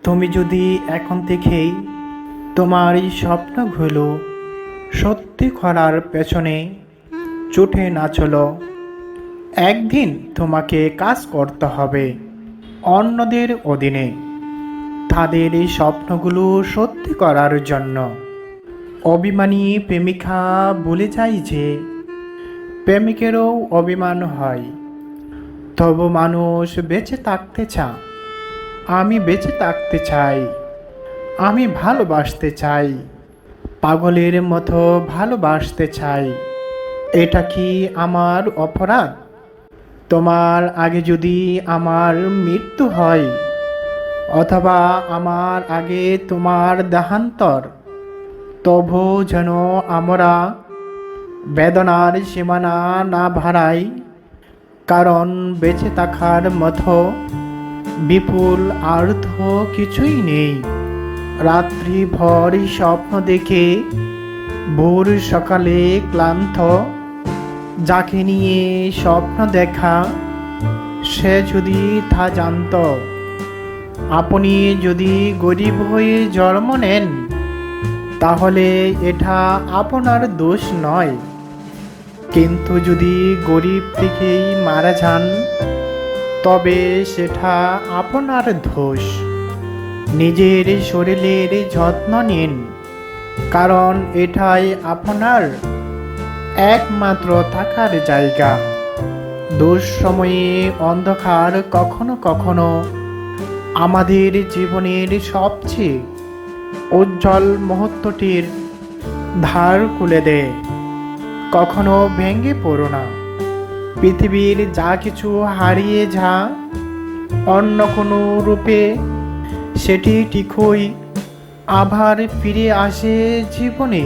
তুমি যদি এখন থেকেই তোমার এই স্বপ্নগুলো সত্যি করার পেছনে ছুটে না চলো, একদিন তোমাকে কাজ করতে হবে অন্যদের অধীনে, তাদের এই স্বপ্নগুলো সত্যি করার জন্য। অভিমানী প্রেমিকা বলে যায় যে প্রেমিকেরও অভিমান হয়, তবু মানুষ বেঁচে থাকতে চায়। আমি বেঁচে থাকতে চাই, আমি ভালোবাসতে চাই, পাগলের মতো ভালোবাসতে চাই। এটা কি আমার অপরাধ? তোমার আগে যদি আমার মৃত্যু হয়, অথবা আমার আগে তোমার দেহান্তর, তবু যেন আমরা বেদনার সীমানা না বাড়াই, কারণ বেঁচে থাকার মতো বিপুল অর্থ কিছুই নেই। রাত্রি ভর স্বপ্ন দেখে ভোর সকালে ক্লান্ত, যাকে নিয়ে স্বপ্ন দেখা সে যদি তা জানত, আপনি যদি গরিব হয়ে জন্ম নেন, তাহলে এটা আপনার দোষ নয়। কিন্তু যদি গরিব থেকেই মারা যান, তবে সেটা আপনার দোষ। নিজের শরীরের যত্ন নিন, কারণ এটাই আপনার একমাত্র থাকার জায়গা। দুঃসময়ে অন্ধকার কখনো কখনো আমাদের জীবনের সবচেয়ে উজ্জ্বল মুহূর্তটির ধার খুলে দেয়। কখনো ভেঙে পড়ো না। পৃথিবীর যা কিছু হারিয়ে যা, অন্য কোনো রূপে সেটি ঠিকই আবার ফিরে আসে জীবনে।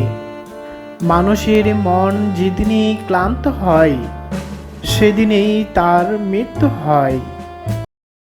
মানুষের মন যেদিনই ক্লান্ত হয়, সেদিনেই তার মৃত্যু হয়।